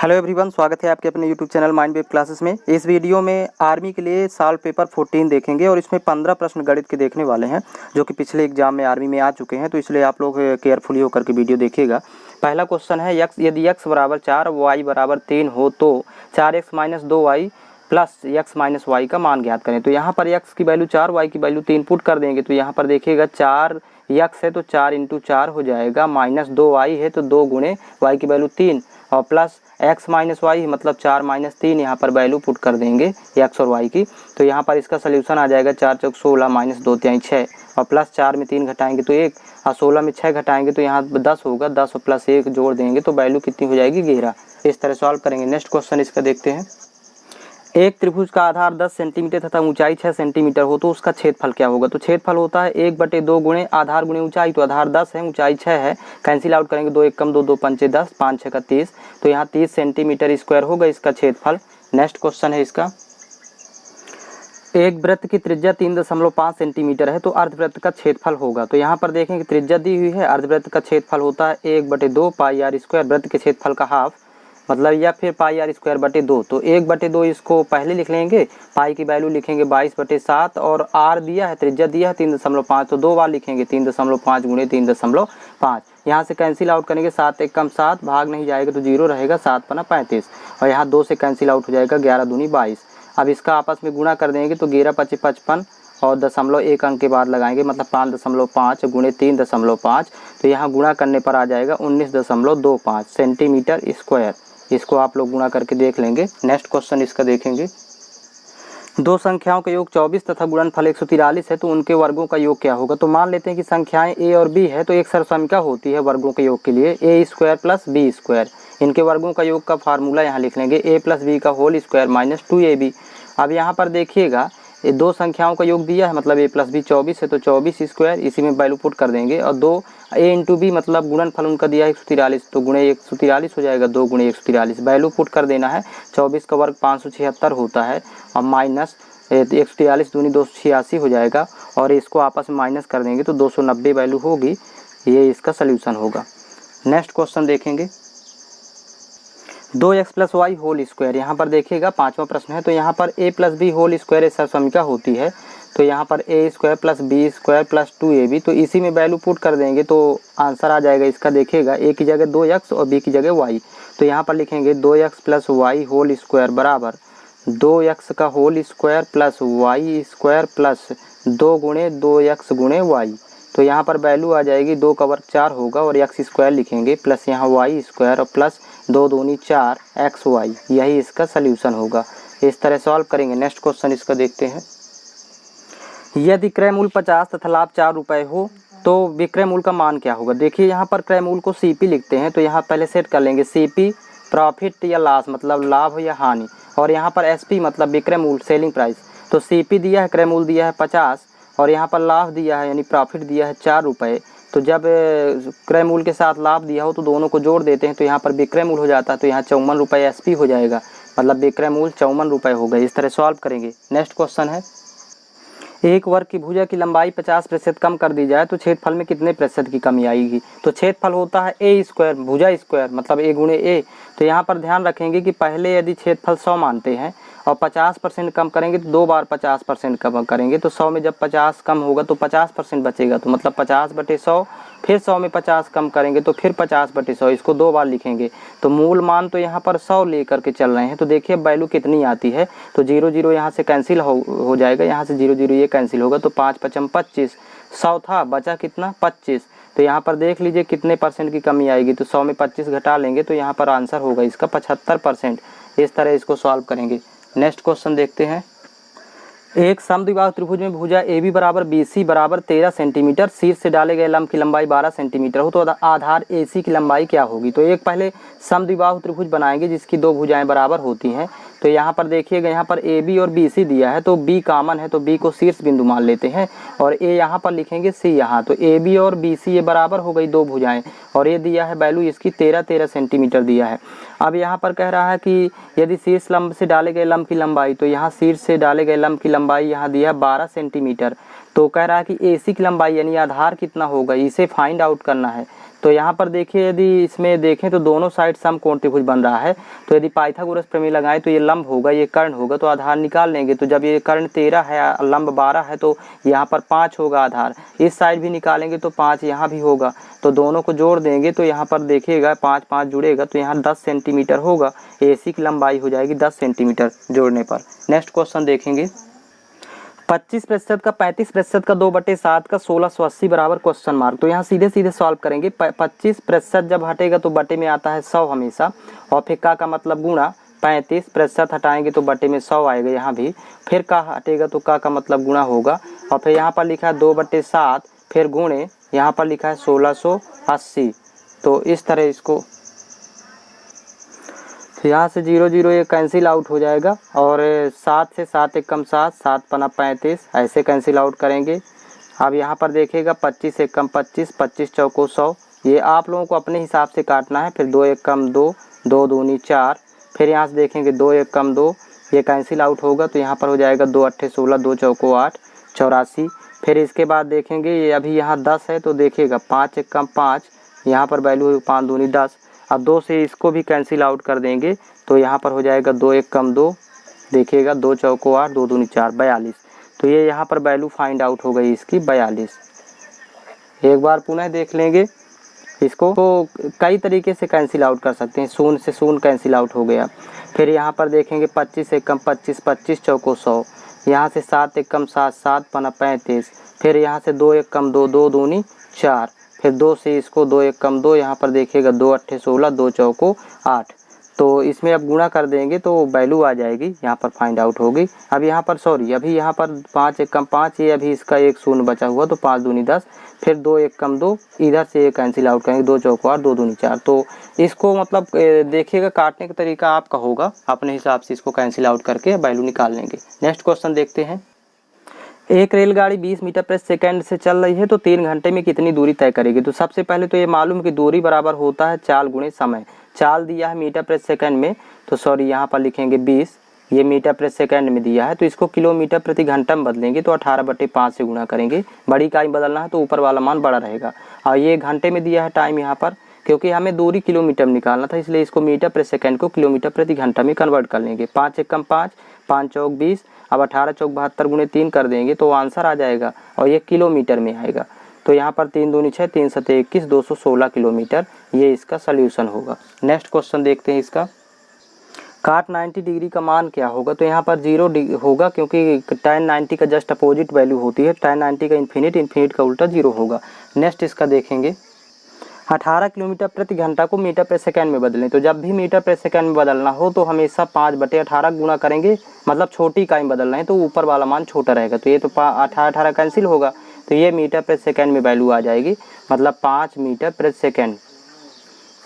Hello everyone, स्वागत है आपके अपने YouTube channel mind wave classes में। इस वीडियो में आर्मी के लिए सॉल्व पेपर 14 देखेंगे और इसमें 15 प्रश्न गणित के देखने वाले हैं जो कि पिछले एग्जाम में आर्मी में आ चुके हैं, तो इसलिए आप लोग केयरफुली होकर के वीडियो देखिएगा। पहला क्वेश्चन है यदि x बराबर 4 y बराबर 3 हो तो 4x minus 2y plus x minus y का मान ज्ञात करें। तो यहाँ पर x की वैल्यू 4, y की वैल्यू 3 पुट कर देंगे। तो यहाँ पर देखिएगा 4 x है तो 4 इंटू 4 हो जाएगा, माइनस 2y है तो 2 गुणे y की वैल्यू 3 और प्लस x माइनस वाई मतलब 4 माइनस 3, यहाँ पर वैल्यू पुट कर देंगे x और y की। तो यहाँ पर इसका सोल्यूशन आ जाएगा 4 चौक 16 माइनस 2 तिहाई 6 और प्लस 4 में 3 घटाएंगे तो 1 और 16 में 6 घटाएंगे तो यहाँ 10 होगा, 10 और प्लस 1 जोड़ देंगे तो वैल्यू कितनी हो जाएगी 11। इस तरह सॉल्व करेंगे। नेक्स्ट क्वेश्चन इसका देखते हैं। एक त्रिभुज का आधार 10 सेंटीमीटर तथा ऊंचाई 6 सेंटीमीटर हो तो उसका क्षेत्रफल क्या होगा। तो क्षेत्रफल होता है 1/2 गुणे आधार गुणे ऊंचाई। तो आधार 10 है, ऊंचाई 6 है, कैंसिल आउट करेंगे 2 1 कम 2 2 5 10 5 6 का 30, तो यहाँ 30 सेंटीमीटर स्क्वायर होगा इसका क्षेत्रफल। नेक्स्ट क्वेश्चन है इसका। एक वृत्त की त्रिज्या 3.5 सेंटीमीटर है तो अर्धवृत्त का क्षेत्रफल होगा। तो यहाँ पर देखें कि त्रिज्या दी हुई है, अर्धवृत्त का क्षेत्रफल होता है 1/2 पाई आर स्क्वायर, वृत्त के क्षेत्रफल का हाफ मतलब या फिर पाई आर स्क्वायर बटे 2। तो 1/2 इसको पहले लिख लेंगे, पाई की वैल्यू लिखेंगे 22/7 और आर दिया है, त्रिज्या दिया है 3.5, तो 2 बार लिखेंगे 3.5 गुणे 3.5। यहाँ से कैंसिल आउट करेंगे 7 1 कम 7, भाग नहीं जाएगा तो 0 रहेगा, 7 पना 35 और यहाँ 2 से कैंसिल आउट हो जाएगा 11 दूनी 22। अब इसका आपस में गुणा कर देंगे तो 11 25 55 और 0.1 अंक के बाद लगाएंगे मतलब 5.5 गुणे 3.5, तो यहाँ गुणा करने पर आ जाएगा 19.25 सेंटीमीटर स्क्वायर। इसको आप लोग गुणा करके देख लेंगे। नेक्स्ट क्वेश्चन इसका देखेंगे। दो संख्याओं का योग 24 तथा गुणनफल 143 है तो उनके वर्गों का योग क्या होगा। तो मान लेते हैं कि संख्याएं a और b है तो एक सरसमिका होती है वर्गों के योग के लिए a square plus b square. इनके वर्गों का योग का फार्मूला यहाँ लिख लेंगे a प्लस बी का होल स्क्वायर माइनस 2ab। अब यहाँ पर देखिएगा ये दो संख्याओं का योग दिया है मतलब a प्लस बी 24 है तो 24 स्क्वायर, इसी में वैल्यू पुट कर देंगे और 2 a इंटू बी मतलब गुणनफल उनका दिया है 143 तो गुणे 143 हो जाएगा, 2 गुणे 143 वैल्यू पुट कर देना है। 24 का वर्ग 576 होता है और माइनस 143 दूनी 286 हो जाएगा और इसको आपस में माइनस कर देंगे तो 290 वैल्यू होगी, ये इसका सोल्यूशन होगा। नेक्स्ट क्वेश्चन देखेंगे। 2x plus Y whole square, यहाँ पर देखिएगा पांचवा प्रश्न है। तो यहाँ पर a plus B whole square सरसमिका होती है तो यहाँ पर a square plus B square plus 2ab, तो इसी में वैल्यू पुट कर देंगे तो आंसर आ जाएगा इसका। देखिएगा a की जगह 2x और b की जगह y, तो यहाँ पर लिखेंगे 2x plus Y whole square बराबर 2x का whole square plus y square plus 2 गुणे 2x गुणे y। तो यहाँ पर वैल्यू आ जाएगी 2 का वर्ग 4 होगा और x स्क्वायर लिखेंगे प्लस यहाँ y स्क्वायर और प्लस 2 दूनी 4 xy, यही इसका सोल्यूशन होगा। इस तरह सॉल्व करेंगे। नेक्स्ट क्वेश्चन इसका देखते हैं। यदि क्रय मूल्य 50 तथा लाभ 4 रुपये हो तो विक्रय मूल्य का मान क्या होगा। देखिए यहाँ पर क्रय मूल्य को CP लिखते हैं तो यहाँ पहले सेट कर लेंगे CP प्रॉफिट या लॉस मतलब लाभ या हानि, और यहाँ पर SP मतलब विक्रय मूल्य सेलिंग प्राइस। तो CP दिया है, क्रय मूल्य दिया है 50 और यहाँ पर लाभ दिया है यानी प्रॉफिट दिया है 4 रुपये। तो जब क्रय मूल्य के साथ लाभ दिया हो तो दोनों को जोड़ देते हैं तो यहाँ पर विक्रय मूल्य हो जाता है, तो यहाँ 54 रुपये SP हो जाएगा मतलब विक्रय मूल्य 54 रुपये हो गए। इस तरह सॉल्व करेंगे। नेक्स्ट क्वेश्चन है। एक वर्ग की भुजा की लंबाई 50% कम कर दी जाए तो क्षेत्रफल में कितने प्रतिशत की कमी आएगी। तो क्षेत्रफल होता है a स्क्वायर भुजा स्क्वायर मतलब a गुणे a। तो यहाँ पर ध्यान रखेंगे कि पहले यदि क्षेत्रफल 100 मानते हैं और 50% कम करेंगे तो 2 बार 50% कम करेंगे तो 100 में जब 50 कम होगा तो 50% बचेगा, तो मतलब 50/100, फिर 100 में 50 कम करेंगे तो फिर 50/100, इसको 2 बार लिखेंगे। तो मूल मान तो यहाँ पर 100 लेकर के चल रहे हैं। तो देखिए वैल्यू कितनी आती है, तो 0 0 यहाँ से कैंसिल हो जाएगा, यहाँ से 0 0 ये कैंसिल होगा तो 5 5 25, 100 था बचा कितना 25। तो यहाँ पर देख लीजिए कितने परसेंट की कमी आएगी, तो 100 में 25 घटा लेंगे तो यहाँ पर आंसर होगा इसका 75%। इस तरह इसको सॉल्व करेंगे। नेक्स्ट क्वेश्चन देखते हैं। एक समद्विबाहु त्रिभुज में भुजा AB बराबर BC बराबर 13 सेंटीमीटर, शीर्ष से डाले गए लंब की लंबाई 12 सेंटीमीटर हो तो आधार AC की लंबाई क्या होगी। तो एक पहले समद्विबाहु त्रिभुज बनाएंगे जिसकी दो भुजाएं बराबर होती हैं। तो यहाँ पर देखिएगा यहाँ पर AB और BC दिया है तो B कॉमन है तो B को शीर्ष बिंदु मान लेते हैं और A यहाँ पर लिखेंगे C यहाँ, तो AB और BC ये बराबर हो गई दो भुजाएं और ये दिया है वैल्यू इसकी 13 सेंटीमीटर दिया है। अब यहाँ पर कह रहा है कि यदि शीर्ष लंब से डाले गए लंब की लंबाई, तो यहाँ शीर्ष से डाले गए लंब की लंबाई यहाँ दिया है 12 सेंटीमीटर। तो कह रहा है कि AC की लंबाई यानी आधार कितना होगा इसे फाइंड आउट करना है। तो यहाँ पर देखिए यदि इसमें देखें तो दोनों साइड सम कोण त्रिभुज बन रहा है। तो यदि पाइथागोरस प्रमेय लगाएं तो ये लंब होगा, ये कर्ण होगा, तो आधार निकाल लेंगे। तो जब ये कर्ण 13 है, लंब 12 है, तो यहाँ पर 5 होगा आधार। इस साइड भी निकालेंगे तो 5 यहाँ भी होगा, तो दोनों को जोड़ देंगे तो यहाँ पर देखिएगा 5 5 जुड़ेगा तो यहाँ 10 सेंटीमीटर होगा। AC की लंबाई हो जाएगी 10 सेंटीमीटर जोड़ने पर। नेक्स्ट क्वेश्चन देखेंगे। 25% का 35% का 2/7 का 1680 बराबर क्वेश्चन मार्क। तो यहाँ सीधे सीधे सॉल्व करेंगे। 25% जब हटेगा तो बटे में आता है 100 हमेशा, और फिर का मतलब गुणा 35% हटाएंगे तो बटे में 100 आएगा यहाँ भी, फिर का हटेगा तो का मतलब गुणा होगा, और फिर यहाँ पर लिखा है 2/7, फिर गुणे यहाँ पर लिखा है 1680। तो इस तरह इसको यहाँ से 0 0 ये कैंसिल आउट हो जाएगा, और 7 से 7 एकम 7, 7 पना 35, ऐसे कैंसिल आउट करेंगे। अब यहाँ पर देखिएगा 25 एकम 25, 25 चौको 100, ये आप लोगों को अपने हिसाब से काटना है। फिर 2 एकम 2, 2 दूनी 4, फिर यहाँ से देखेंगे 2 एकम 2, ये कैंसिल आउट होगा तो यहाँ पर हो जाएगा 2 8 16, 2 चौको 8, 84। फिर इसके बाद देखेंगे ये अभी यहाँ 10 है तो देखिएगा 5 एकम 5, यहाँ पर वैल्यू 5 दूनी 10। अब 2 से इसको भी कैंसिल आउट कर देंगे तो यहाँ पर हो जाएगा 2 एकम 2, देखिएगा 2 चौको 8, 2 दूनी 4, 42। तो ये यहाँ पर वैल्यू फाइंड आउट हो गई इसकी 42। एक बार पुनः देख लेंगे इसको, तो कई तरीके से कैंसिल आउट कर सकते हैं। शून्य से शून्य कैंसिल आउट हो गया। फिर यहाँ पर देखेंगे 25 एकम 25, 25 चौको 100, यहाँ से 7 एकम 7, 7 पना 35, फिर यहाँ से 2 एकम 2, 2 दूनी 4, फिर 2 से इसको 2 एकम 2, यहाँ पर देखिएगा 2 8 16, 2 चौको 8। तो इसमें अब गुणा कर देंगे तो वैल्यू आ जाएगी, यहाँ पर फाइंड आउट होगी। अब यहाँ पर अभी यहाँ पर 5 एकम 5, ये अभी इसका एक शून्य बचा हुआ तो 5 दूनी 10, फिर 2 एकम 2, इधर से ये कैंसिल आउट करेंगे, 2 चौको 8, 2 दूनी 4। तो इसको मतलब देखिएगा काटने का तरीका आपका होगा, अपने हिसाब से इसको कैंसिल आउट करके वैल्यू निकाल लेंगे। नेक्स्ट क्वेश्चन देखते हैं। एक रेलगाड़ी 20 मीटर प्रति सेकंड से चल रही है तो 3 घंटे में कितनी दूरी तय करेगी। तो सबसे पहले तो ये मालूम है कि दूरी बराबर होता है चाल गुणे समय। चाल दिया है मीटर प्रति सेकंड में, तो सॉरी यहाँ पर लिखेंगे 20, ये मीटर प्रति सेकंड में दिया है, तो इसको किलोमीटर प्रति घंटा में बदलेंगे तो 18/5 से गुणा करेंगे। बड़ी इकाई बदलना है तो ऊपर वाला मान बड़ा रहेगा। और ये घंटे में दिया है टाइम यहाँ पर, क्योंकि हमें दूरी किलोमीटर में निकालना था इसलिए इसको मीटर प्रति सेकंड को किलोमीटर प्रति घंटा में कन्वर्ट कर लेंगे। 5 एकम 5, 5 चौक 20, अब 18 चौक 72 गुणे 3 कर देंगे तो आंसर आ जाएगा, और ये किलोमीटर में आएगा। तो यहाँ पर 3 दूनी 6, 3 सते 21, 216 किलोमीटर, ये इसका सल्यूशन होगा। नेक्स्ट क्वेश्चन देखते हैं इसका। काट 90 डिग्री का मान क्या होगा। तो यहाँ पर 0 होगा, क्योंकि tan 90 का जस्ट अपोजिट वैल्यू होती है। tan 90 का इन्फिनिट, इन्फिनिट का उल्टा 0 होगा। नेक्स्ट इसका देखेंगे। 18 किलोमीटर प्रति घंटा को मीटर प्रति सेकंड में बदलें। तो जब भी मीटर प्रति सेकंड में बदलना हो तो हमेशा 5/18 गुणा करेंगे, मतलब छोटी इकाई बदल रहे हैं तो ऊपर वाला मान छोटा रहेगा। तो ये तो 18 कैंसिल होगा, तो ये मीटर प्रति सेकंड में वैल्यू आ जाएगी, मतलब 5 मीटर प्रति सेकंड,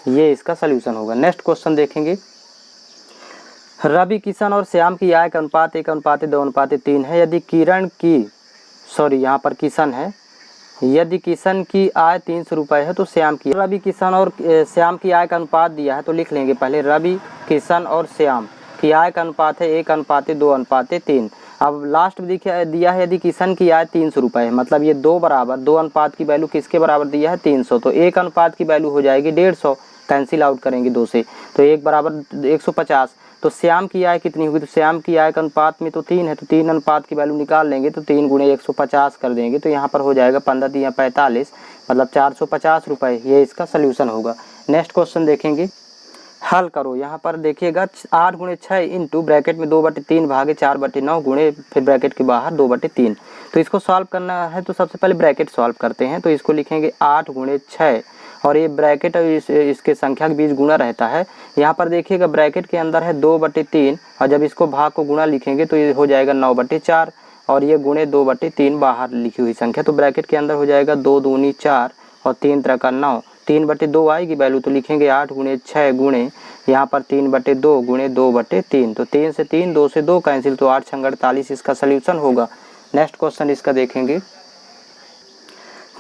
ये इसका सल्यूशन होगा। नेक्स्ट क्वेश्चन देखेंगे। रवि, किशन और श्याम की आय का अनुपात 1:2:3 है। यदि यहाँ पर किशन है, यदि किशन की आय 300 रुपये है तो श्याम की, रवि, किशन और श्याम की आय का अनुपात दिया है तो लिख लेंगे पहले। रवि, किशन और श्याम की आय का अनुपात है 1:2:3। अब लास्ट में दिया है यदि किशन की आय 300 रुपये है, मतलब ये 2 बराबर, 2 अनुपात की वैल्यू किसके बराबर दिया है 300, तो 1 अनुपात की वैल्यू हो जाएगी 150, कैंसिल आउट करेंगे 2 से, तो 1 बराबर 150। तो श्याम की आय कितनी होगी, तो श्याम की आय का अनुपात में तो 3 है, तो 3 अनुपात की वैल्यू निकाल लेंगे तो 3 गुणे 150 कर देंगे तो यहाँ पर हो जाएगा 15 × 45, मतलब 450 रुपये, ये इसका सल्यूशन होगा। नेक्स्ट क्वेश्चन देखेंगे। हल करो। यहाँ पर देखिएगा 8 × 6 इंटू ब्रैकेट में 2/3 भागे 4/9 गुणे फिर ब्रैकेट के बाहर 2/3। तो इसको सॉल्व करना है तो सबसे पहले ब्रैकेट सॉल्व करते हैं। तो इसको लिखेंगे 8 × 6 और ये ब्रैकेट इसके संख्या के बीच गुणा रहता है। यहाँ पर देखिएगा ब्रैकेट के अंदर है 2/3 और जब इसको भाग को गुणा लिखेंगे तो ये हो जाएगा 9/4 और ये गुणे 2/3 बाहर लिखी हुई संख्या, तो ब्रैकेट के अंदर हो जाएगा 2 दूनी 4 और 3 × 9, 3/2 आएगी वैल्यू, तो लिखेंगे 8 × 6 गुणे यहाँ पर 3/2 गुणे 2/3, तो 3 से 3, 2 से 2 कैंसिल, तो 8 × 48 इसका सल्यूशन होगा। नेक्स्ट क्वेश्चन इसका देखेंगे।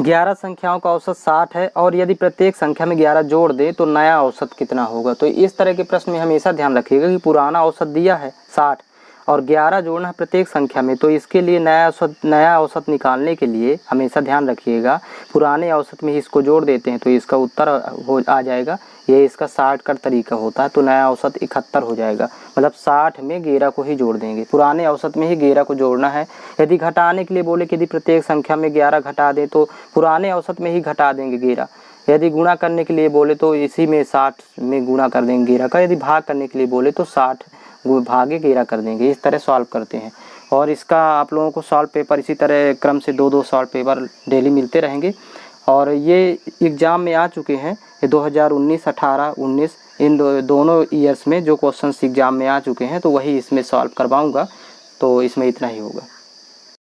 11 संख्याओं का औसत 60 है और यदि प्रत्येक संख्या में 11 जोड़ दे तो नया औसत कितना होगा। तो इस तरह के प्रश्न में हमेशा ध्यान रखिएगा कि पुराना औसत दिया है 60 और 11 जोड़ना है प्रत्येक संख्या में। तो इसके लिए नया औसत निकालने के लिए हमेशा ध्यान रखिएगा, पुराने औसत में ही इसको जोड़ देते हैं तो इसका उत्तर आ जाएगा। ये इसका 60 का तरीका होता है, तो नया औसत 71 हो जाएगा। मतलब 60 में 11 को ही जोड़ देंगे, पुराने औसत में ही 11 को जोड़ना है। यदि घटाने के लिए बोले कि यदि प्रत्येक संख्या में 11 घटा दें तो पुराने औसत में ही घटा देंगे 11। यदि गुणा करने के लिए बोले तो इसी में 60 में गुणा कर देंगे 11 का। यदि भाग करने के लिए बोले तो 60 भागे 11 कर देंगे। इस तरह सॉल्व करते हैं। और इसका आप लोगों को सॉल्व पेपर इसी तरह क्रम से 2-2 सॉल्व पेपर डेली मिलते रहेंगे। और ये एग्ज़ाम में आ चुके हैं, ये 2019, 18, 19 इन दोनों ईयर्स में जो क्वेश्चंस एग्ज़ाम में आ चुके हैं तो वही इसमें सॉल्व करवाऊँगा। तो इसमें इतना ही होगा।